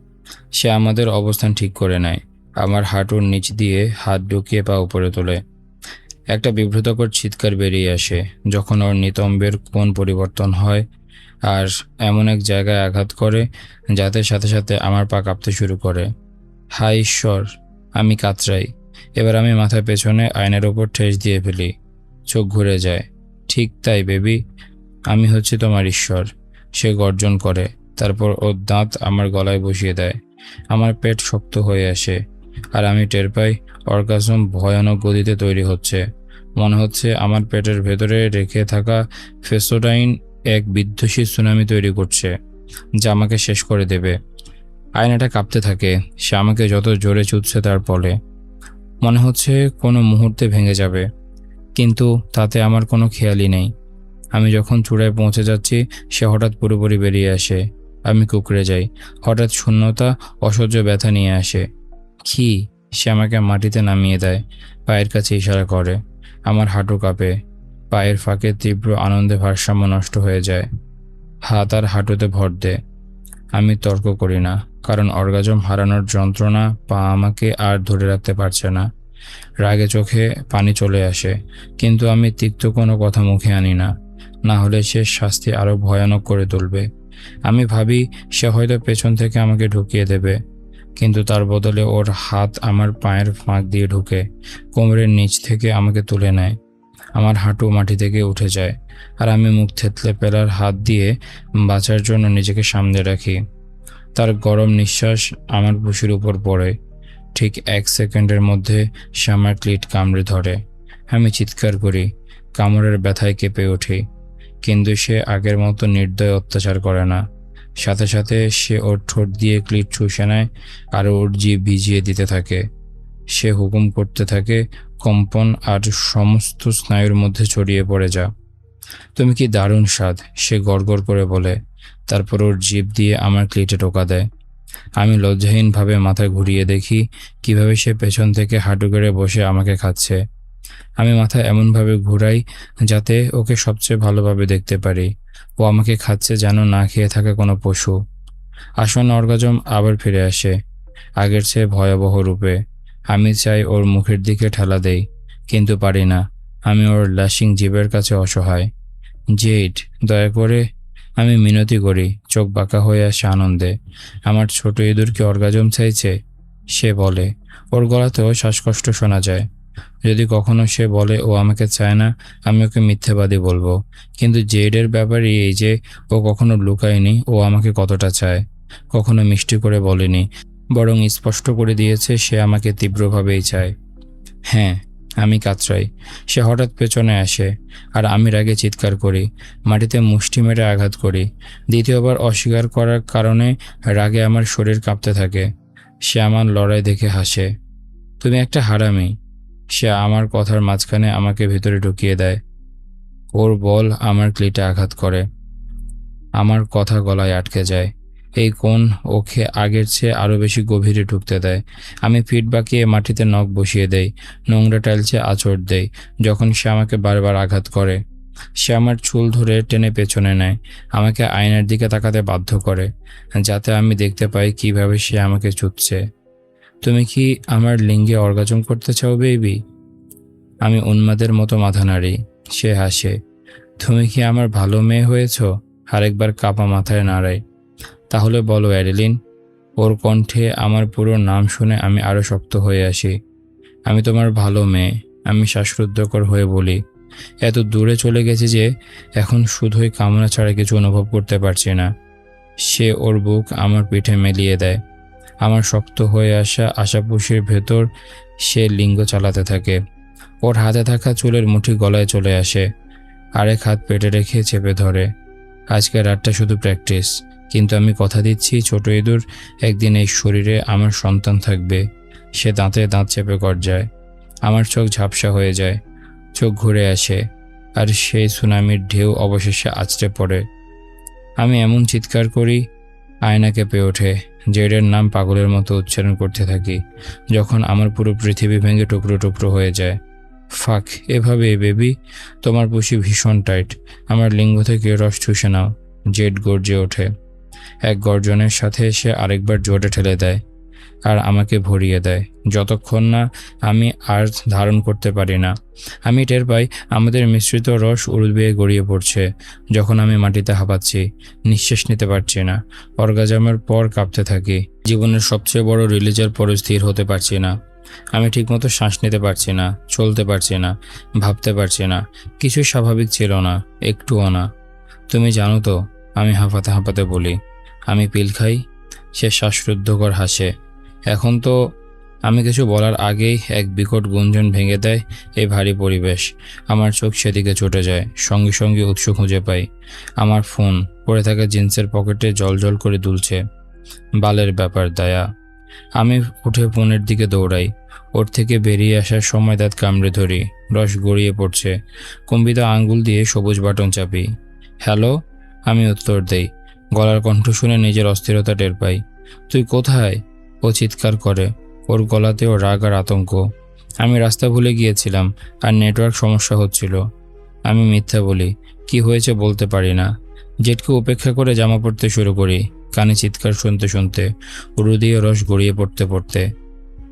সে আমাদের অবস্থান ঠিক করে নেয়, আমার হাঁটুর নিচ দিয়ে হাত ঢুকিয়ে পা উপরে তোলে। একটা বিব্রতকর চিৎকার বেরিয়ে আসে যখন ওর নিতম্বের কোণ পরিবর্তন হয়, আর এমন এক জায়গায় আঘাত করে যাতে সাথে সাথে আমার পা কাঁপতে শুরু করে। হায় ঈশ্বর! আমি কাতরাই। এবার আমি মাথা পেছনে আয়নার ওপর ঠেস দিয়ে ফেলি। চোখ ঘুরে যায়। ঠিক তাই বেবি, আমি হচ্ছি তোমার ঈশ্বর। সে গর্জন করে, তারপর ওর দাঁত আমার গলায় বসিয়ে দেয়। আমার পেট শক্ত হয়ে আসে, আর আমি টের পাই অর্গাজম ভয়ানক গতিতে তৈরি হচ্ছে। মনে হচ্ছে আমার পেটের ভেতরে রেখে থাকা ফেসোডাইন এক বিধ্বংসী সুনামি তৈরি করছে, যা আমাকে শেষ করে দেবে। আয়নাটা কাঁপতে থাকে। সে আমাকে যত জোরে ছুটছে তার ফলে মনে হচ্ছে কোনো মুহূর্তে ভেঙে যাবে, কিন্তু তাতে আমার কোনো খেয়ালই নেই। আমি যখন চূড়ায় পৌঁছে যাচ্ছি, সে হঠাৎ পুরোপুরি বেরিয়ে আসে। আমি কুঁকড়ে যাই। হঠাৎ শূন্যতা অসহ্য ব্যথা নিয়ে আসে। কি? সে আমাকে মাটিতে নামিয়ে দেয়, পায়ের কাছে ইশারা করে। আমার হাঁটু কাঁপে, পায়ের ফাঁকে তীব্র আনন্দে ভারসাম্য নষ্ট হয়ে যায়। হাত আর হাঁটুতে ভর দেয়। আমি তর্ক করি না, কারণ অর্গাজম হারানোর যন্ত্রণা পা আমাকে আর ধরে রাখতে পারছে না। রাগে চোখে পানি চলে আসে, কিন্তু আমি তিক্ত কোনো কথা মুখে আনি না, না হলে সে শাস্তি আরও ভয়ানক করে তুলবে। আমি ভাবি সে হয়তো পেছন থেকে আমাকে ঢুকিয়ে দেবে, কিন্তু তার বদলে ওর হাত আমার পায়ের ফাঁক দিয়ে ঢুকে কোমরের নিচ থেকে আমাকে তুলে নেয়। আমার হাঁটু মাটি থেকে উঠে যায়, আর আমি মুখ থেতলে ফেলার হাত দিয়ে বাঁচার জন্য নিজেকে সামনে রাখি। তার গরম নিঃশ্বাস আমার বুকের উপর পড়ে। ঠিক 1 সেকেন্ডের মধ্যে সে আমার ক্লিট কামড়ে ধরে। আমি চিৎকার করি, কামড়ের ব্যথায় কেঁপে উঠি, কিন্তু সে আগের মতো নির্দয় অত্যাচার করে না। সাথে সাথে সে ওর ঠোঁট দিয়ে ক্লিট চুষে নেয়, আর ওর জিভ ভিজিয়ে দিতে থাকে। সে হুকুম করতে থাকে, কম্পন আর সমস্ত স্নায়ুর মধ্যে ছড়িয়ে পড়ে যা। তুমি কি দারুণ স্বাদ, সে গড়গড় করে বলে, তারপর ওর জিভ দিয়ে আমার ক্লিটে টোকা দেয়। আমি লজ্জাহীনভাবে মাথা ঘুরিয়ে দেখি কিভাবে সে পেছন থেকে হাঁটু গেড়ে বসে আমাকে খাচ্ছে। আমি মাথা এমনভাবে ঘুরাই যাতে ওকে সবচেয়ে ভালোভাবে দেখতে পারি। ও আমাকে খাচ্ছে যেন না খেয়ে থাকা কোনো পশু। আসন্ন অর্গাজম আবার ফিরে আসে, আগের চেয়ে ভয়াবহ রূপে। আমি চাই ওর মুখের দিকে ঠেলা দেই, কিন্তু পারি না। আমি ওর ল্যাশিং জিভের কাছে অসহায়। জেড, দয়া করে, আমি মিনতি করি। চোখ বাঁকা হয়ে আসে আনন্দে। আমার ছোট ইঁদুর কি অর্গাজম চাইছে? সে বলে। ওর গলাতেও শ্বাসকষ্ট শোনা যায়। যদি কখনো সে বলে ও আমাকে চায় না, আমি ওকে মিথ্যেবাদী বলবো। কিন্তু জেডের ব্যাপারই এই যে ও কখনো লুকায়নি ও আমাকে কতটা চায়। কখনো মিষ্টি করে বলেনি, বরং স্পষ্ট করে দিয়েছে সে আমাকে তীব্রভাবেই চায়। হ্যাঁ, আমি কাতরাই। সে হঠাৎ পেছনে আসে আর আমি রাগে চিৎকার করি, মাটিতে মুষ্টি মেরে আঘাত করি। দ্বিতীয়বার অস্বীকার করার কারণে রাগে আমার শরীর কাঁপতে থাকে। সে আমার লড়াই দেখে হাসে। তুমি একটা হারামি। সে আমার কথার মাঝখানে আমাকে ভিতরে ঢুকিয়ে দেয়। ওর বল আমার ক্লিটে আঘাত করে। আমার কথা গলায় আটকে যায়। এই কোণ ওকে আগের চেয়ে আরও বেশি গভীরে ঢুকতে দেয়। আমি পিঠ বাঁকিয়ে মাটিতে নখ বসিয়ে দেই, নোংরা টাইলসে আঁচড় দেই। যখন সে আমাকে বারবার আঘাত করে, সে আমার চুল ধরে টেনে পেছনে নেয়, আমাকে আয়নার দিকে তাকাতে বাধ্য করে, যাতে আমি দেখতে পাই কিভাবে সে আমাকে চুদছে। তুমি কি আমার লিঙ্গে অর্গাজম করতে চাও বেবি? আমি উন্মাদের মতো মাথা নাড়ি। সে হাসে। তুমি কি আমার ভালো মেয়ে হয়েছ? আরেকবার কাপা মাথায় নাড়াই। তাহলে বলো অ্যাডেলিন। ওর কণ্ঠে আমার পুরো নাম শুনে আমি আরও শক্ত হয়ে আসি। আমি তোমার ভালো মেয়ে, আমি শ্বাসরুদ্ধকর হয়ে বলি। এত দূরে চলে গেছি যে এখন শুধুই কামনা ছাড়া কিছু অনুভব করতে পারছি না। সে ওর বুক আমার পিঠে মেলিয়ে দেয়। আমার শক্ত হয়ে আসা আশাপুষির ভেতর সে লিঙ্গ চালাতে থাকে। ওর হাতে থাকা চুলের মুঠি গলায় চলে আসে, আরেক হাত পেটে রেখে চেপে ধরে। আজকের রাতটা শুধু প্র্যাকটিস, কিন্তু আমি কথা দিচ্ছি ছোট ইঁদুর, একদিন এই শরীরে আমার সন্তান থাকবে। সে দাঁতে দাঁত চেপে গর্জায়। আমার চোখ ঝাপসা হয়ে যায়, চোখ ঘুরে আসে, আর সেই সুনামির ঢেউ অবশেষে আছড়ে পড়ে। আমি এমন চিৎকার করি, আয়না কেঁপে ওঠে। জেডের নাম পাগলের মতো উচ্চারণ করতে থাকি, যখন আমার পুরো পৃথিবী ভেঙে টুকরো টুকরো হয়ে যায়। ফাক, এভাবে বেবি। তোমার পুষি ভীষণ টাইট, আমার লিঙ্গ থেকে রস চুষে নাও। জেড গর্জে ওঠে। এক গর্জনের সাথে সে আরেকবার জোরে ঠেলে দেয় আর আমাকে ভরিয়ে দেয়, যতক্ষণ না আমি আর ধারণ করতে পারি না। আমি টের পাই আমাদের মিশ্রিত রস উড়ে গড়িয়ে পড়ছে। যখন আমি মাটিতে হাঁপাচ্ছি, নিঃশ্বাস নিতে পারছি না, অর্গাজমের পর কাঁপতে থাকি, জীবনের সবচেয়ে বড় রিলিজের পর স্থির হতে পারছি না। আমি ঠিকমতো শ্বাস নিতে পারছি না, চলতে পারছি না, ভাবতে পারছি না। কিছুই স্বাভাবিক ছিল না, একটুও না। তুমি জানো তো, আমি হাঁপাতে হাঁপাতে বলি, আমি পিল খাই। সে শ্বাসরুদ্ধকর হাসে। এখন তো। আমি কিছু বলার আগেই এক বিকট গুঞ্জন ভেঙে দেয় এই ভারী পরিবেশ। আমার চোখ সেদিকে ছুটে যায়, সঙ্গে সঙ্গে উৎস খুঁজে পাই। আমার ফোন পড়ে থাকা জিন্সের পকেটে জলজল করে দুলছে। বালের ব্যাপার দায়া। আমি উঠে ফোনের দিকে দৌড়াই। ওর থেকে বেরিয়ে আসার সময় দাঁত কামড়ে ধরি, রস গড়িয়ে পড়ছে। কম্বিত আঙ্গুল দিয়ে সবুজ বাটন চাপি। হ্যালো, আমি উত্তর দেই। গলার কণ্ঠ শুনে নিজের অস্থিরতা টের পাই। তুই কোথায়? ও চিৎকার করে। ওর গলাতেও রাগ আর আতঙ্ক। আমি রাস্তা ভুলে গিয়েছিলাম আর নেটওয়ার্ক সমস্যা হচ্ছিল। আমি মিথ্যা বলি, কি হয়েছে বলতে পারি না। জেটকে উপেক্ষা করে জামা পরতে শুরু করি, কানে চিৎকার শুনতে শুনতে, উরু দিয়ে রস গড়িয়ে পড়তে পড়তে।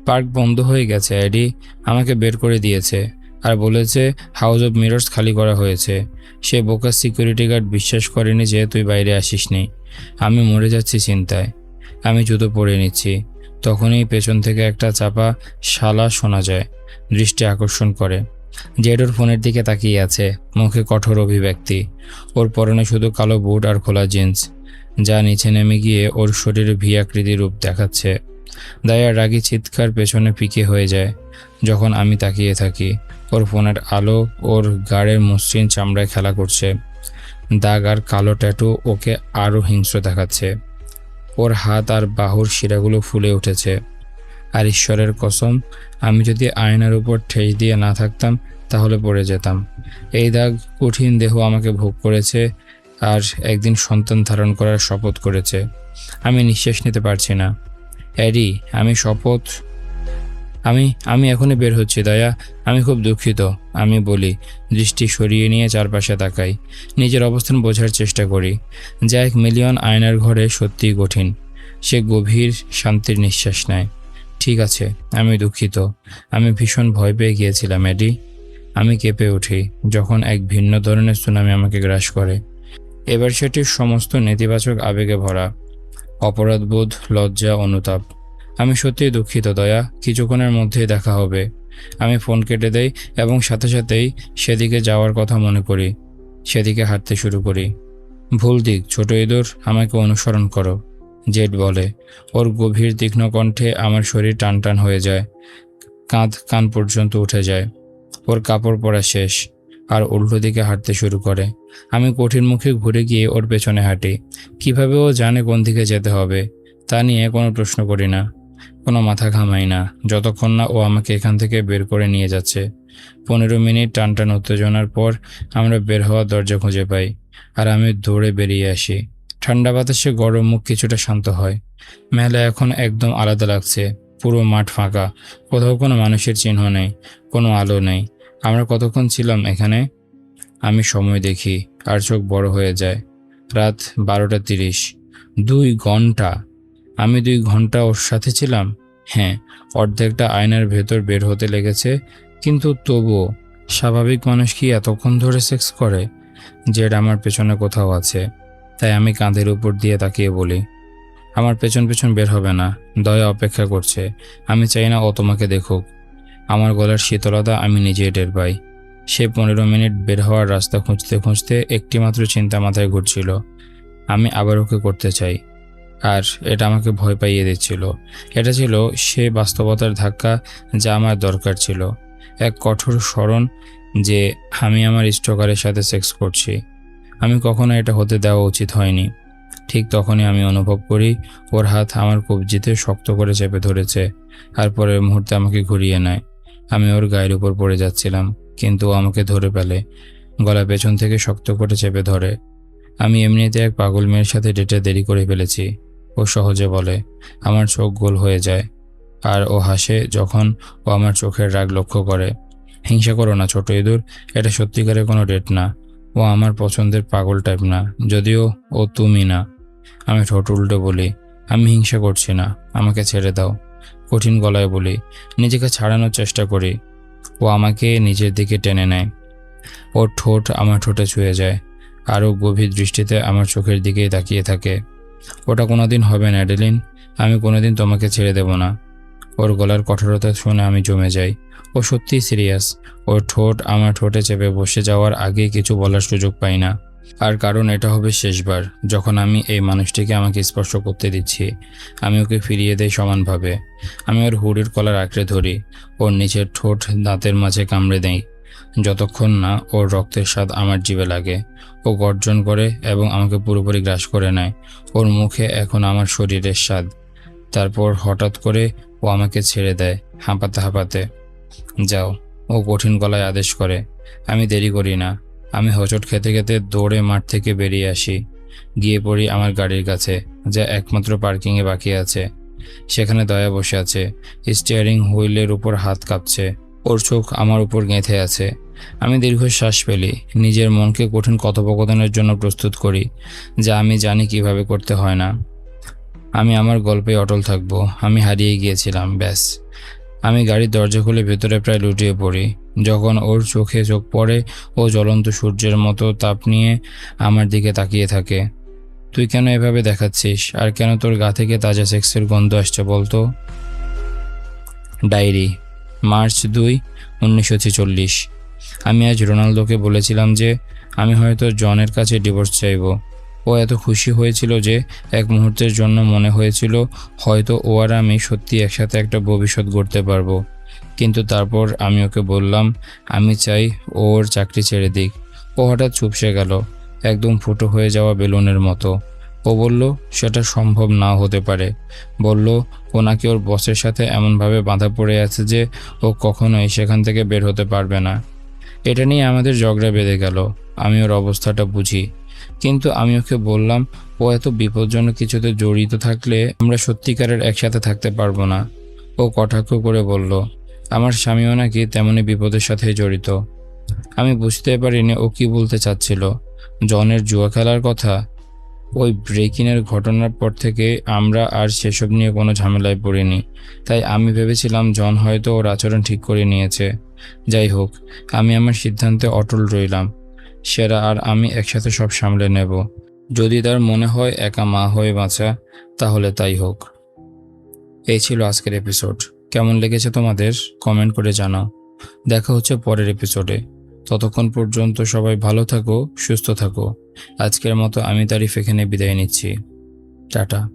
পার্ক বন্ধ হয়ে গেছে, অ্যাডি আমাকে বের করে দিয়েছে আর বলেছে হাউস অব মিরর্স খালি করা হয়েছে। সে বোকা সিকিউরিটি গার্ড বিশ্বাস করেনি যে তুই বাইরে আসিসনি। আমি মরে যাচ্ছি চিন্তায়। আমি জুতো পরে নিচ্ছি, তখনই পেছন থেকে একটা চাপা শালা শোনা যায়, দৃষ্টি আকর্ষণ করে। জেডোর ফোনের দিকে তাকিয়ে আছে, মুখে কঠোর অভিব্যক্তি। ওর পরনে শুধু কালো বুট আর খোলা জিন্স, যা নিচে নেমে গিয়ে ওর শরীরে ভি আকৃতি রূপ দেখাচ্ছে। দায়ার রাগী চিৎকার পেছনে পিকে হয়ে যায় যখন আমি তাকিয়ে থাকি। ওর ফোনের আলো ওর গাড়ের মসৃণ চামড়ায় খেলা করছে। দাগ আর কালো ট্যাটু ওকে আরও হিংস্র দেখাচ্ছে। ওর হাত আর বাহুর শিরাগুলো ফুলে উঠেছে। আর ঈশ্বরের কসম, আমি যদি আয়নার উপর ঠেস দিয়ে না থাকতাম তাহলে পড়ে যেতাম। এই দাগ কঠিন দেহ আমাকে ভোগ করেছে আর একদিন সন্তান ধারণ করার শপথ করেছে। আমি নিঃশ্বাস নিতে পারছি না। অ্যাডি, আমি শপথ। আমি এখনই বের হচ্ছি দয়া। আমি খুব দুঃখিত, আমি বলি, দৃষ্টি সরিয়ে নিয়ে চারপাশে তাকাই, নিজের অবস্থান বোঝার চেষ্টা করি। যা এক মিলিয়ন আয়নার ঘরে সত্যিই কঠিন। সে গভীর শান্তির নিঃশ্বাস নেয়। ঠিক আছে, আমি দুঃখিত। আমি ভীষণ ভয় পেয়ে গিয়েছিলাম অ্যাডি। আমি কেঁপে উঠি যখন এক ভিন্ন ধরনের সুনামি আমাকে গ্রাস করে। এবার সেটির সমস্ত নেতিবাচক আবেগে ভরা, অপরাধবোধ, লজ্জা, অনুতাপ। আমি সত্যিই দুঃখিত দয়া, কিছুক্ষণের মধ্যেই দেখা হবে। আমি ফোন কেটে দেই এবং সাথে সাথেই সেদিকে যাওয়ার কথা মনে করি। সেদিকে হাঁটতে শুরু করি। ভুল দিক ছোট ইঁদুর, আমাকে অনুসরণ করো, জেড বলে। ওর গভীর তীক্ষ্ণ কণ্ঠে আমার শরীর টান টান হয়ে যায়, কান পর্যন্ত উঠে যায়। ওর কাপড় পরা শেষ আর উল্টো দিকে হাঁটতে শুরু করে। আমি কঠিন মুখে ঘুরে গিয়ে ওর পেছনে হাঁটি। কিভাবে ও জানে কোন দিকে যেতে হবে তা নিয়ে কোনো প্রশ্ন করি না, কোনো মাথা ঘামাই না, যতক্ষণ না ও আমাকে এখান থেকে বের করে নিয়ে যাচ্ছে। 15 মিনিট টান টান উত্তেজনার পর আমরা বের হওয়ার দরজা খুঁজে পাই আর আমি দৌড়ে বেরিয়ে আসি। ঠান্ডা বাতাসে গরম মুখ কিছুটা শান্ত হয়। মেলা এখন একদম আলাদা লাগছে। পুরো মাঠ ফাঁকা, কোথাও কোনো মানুষের চিহ্ন নেই, কোনো আলো নেই। আমরা কতক্ষণ ছিলাম এখানে? আমি সময় দেখি আর চোখ বড় হয়ে যায়। রাত 12:30। 2 ঘন্টা। আমি 2 ঘন্টা ওর সাথে ছিলাম। হ্যাঁ, অর্ধেকটা আয়নার ভেতর বের হতে লেগেছে, কিন্তু তবুও স্বাভাবিক মানুষ কি এতক্ষণ ধরে সেক্স করে? জেড আমার পেছনে কোথাও আছে, তাই আমি কাঁধের উপর দিয়ে তাকিয়ে বলি, আমার পেছন পেছন বের হবে না, দয়া অপেক্ষা করছে। আমি চাই না ও তোমাকে দেখুক। আমার গলার শীতলতা আমি নিজেই টের পাই। সে 15 মিনিট বের হওয়ার রাস্তা খুঁজতে খুঁজতে একটিমাত্র চিন্তা মাথায় ঘুরছিল, আমি আবার ওকে করতে চাই। আর এটা আমাকে ভয় পাইয়ে দিচ্ছিল। এটা ছিল সে বাস্তবতার ধাক্কা যা আমার দরকার ছিল। এক কঠোর স্মরণ যে আমি আমার স্টকারের সাথে সেক্স করছি। আমি কখনো এটা হতে দেওয়া উচিত হয়নি। ঠিক তখনই আমি অনুভব করি ওর হাত আমার কবজিতে শক্ত করে চেপে ধরেছে আর পরের মুহূর্তে আমাকে ঘুরিয়ে নেয়। আমি ওর গায়ের উপর পড়ে যাচ্ছিলাম, কিন্তু ও আমাকে ধরে ফেলে, গলা পেছন থেকে শক্ত করে চেপে ধরে। আমি এমনিতে এক পাগল মেয়ের সাথে ডেটে দেরি করে ফেলেছি, ও সহজে বলে। আমার চোখ গোল হয়ে যায় আর ও হাসে যখন ও আমার চোখের রাগ লক্ষ্য করে। হিংসা করো না ছোট ইঁদুর, এটা সত্যিকারের কোনো ডেট না। ও আমার পছন্দের পাগল টাইপ না, যদিও ও তুমি না। আমি ঠোঁট উল্টে বলি, আমি হিংসা করছি না, আমাকে ছেড়ে দাও। কঠিন গলায় বলি, নিজেকে ছাড়ানোর চেষ্টা করি। ও আমাকে নিজের দিকে টেনে নেয়। ওর ঠোঁট আমার ঠোঁটে ছুঁয়ে যায় আর ও গভীর দৃষ্টিতে আমার চোখের দিকেই তাকিয়ে থাকে। ওটা কোনোদিন হবে না অ্যাডেলিন, আমি কোনোদিন তোমাকে ছেড়ে দেব না। ওর গলার কঠোরতা শুনে আমি জমে যাই। ও সত্যিই সিরিয়াস। ওর ঠোঁট আমার ঠোঁটে চেপে বসে যাওয়ার আগে কিছু বলার সুযোগ পাই না। আর কারণ এটা হবে শেষবার যখন আমি এই মানুষটিকে আমাকে স্পর্শ করতে দিচ্ছি। আমি ওকে ফিরিয়ে দেই সমানভাবে। আমি ওর হুডির কলার আঁকড়ে ধরি, ওর নিচের ঠোঁট দাঁতের মাঝে কামড়ে দেই, যতক্ষণ না ওর রক্তের স্বাদ আমার জিভে লাগে। ও গর্জন করে এবং আমাকে পুরোপুরি গ্রাস করে নেয়। ওর মুখে এখন আমার শরীরের স্বাদ। তারপর হঠাৎ করে ও আমাকে ছেড়ে দেয়, হাঁপাতে হাঁপাতে। যাও, ও কঠিন গলায় আদেশ করে। আমি দেরি করি না। আমি হোঁচট খেতে খেতে দৌড়ে মাঠ থেকে বেরিয়ে আসি, গিয়ে পড়ি আমার গাড়ির কাছে, যা একমাত্র পার্কিংয়ে বাকি আছে। সেখানে দয়া বসে আছে, স্টিয়ারিং হুইলের উপর হাত কাঁপছে, ওর চোখ আমার উপর গেঁথে আছে। আমি দীর্ঘশ্বাস ফেলি, নিজের মনকে কঠিন কথোপকথনের জন্য প্রস্তুত করি, যা আমি জানি কিভাবে করতে হয় না। আমি আমার গল্পে অটল থাকব। আমি হারিয়ে গিয়েছিলাম, ব্যাস। আমি গাড়ির দরজা খুলে ভেতরে প্রায় লুটিয়ে পড়ি। যখন ওর চোখে চোখ পড়ে, ও জ্বলন্ত সূর্যের মতো তাপ নিয়ে আমার দিকে তাকিয়ে থাকে। তুই কেন এভাবে দেখাচ্ছিস, আর কেন তোর গা থেকে তাজা সেক্সের গন্ধ আসছে বলতো? Diary, March 2, 1946। আমি আজ রোনালদোকে বলেছিলাম যে আমি হয়তো জনের কাছে ডিভোর্স চাইব। ও এত খুশি হয়েছিল যে এক মুহূর্তের জন্য মনে হয়েছিল হয়তো ও আর আমি সত্যি একসাথে একটা ভবিষ্যৎ গড়তে পারবো। কিন্তু তারপর আমি ওকে বললাম আমি চাই ওর চাকরি ছেড়ে দিক। ও হঠাৎ চুপসে গেল, একদম ফুটো হয়ে যাওয়া বেলুনের মতো। ও বলল সেটা সম্ভব নাও হতে পারে। বলল ও নাকি ওর বসের সাথে এমনভাবে বাঁধা পড়ে আছে যে ও কখনোই সেখান থেকে বের হতে পারবে না। এটা নিয়ে আমাদের ঝগড়া বেঁধে গেল। আমি ওর অবস্থাটা বুঝি, কিন্তু আমি ওকে বললাম ও এত বিপজ্জনক কিছুতে জড়িত থাকলে আমরা সত্যিকারের একসাথে থাকতে পারবো না। ও কটাক্ষ করে বলল আমার স্বামীও নাকি তেমনই বিপদের সাথে জড়িত। আমি বুঝতে পারিনি ও কি বলতে চাচ্ছিল। জনের জুয়া খেলার কথা? ওই ব্রেকিনের ঘটনার পর থেকে আমরা আর সেসব নিয়ে কোনো ঝামেলায় পড়িনি, তাই আমি ভেবেছিলাম জন হয়তো ওর আচরণ ঠিক করে নিয়েছে। যাই হোক, আমি আমার সিদ্ধান্তে অটল রইলাম। সেরা আর আমি একসাথে সব সামলে নেব। যদি তার মনে হয় একা মা হয়ে বাঁচা, তাহলে তাই হোক। এই ছিল আজকের এপিসোড। কেমন লেগেছে তোমাদের কমেন্ট করে জানাও। দেখা হচ্ছে পরের এপিসোডে। ততক্ষণ পর্যন্ত সবাই ভালো থাকো, সুস্থ থাকো। আজকের মতো আমি তারিফ এখানে বিদায় নিচ্ছি। টাটা।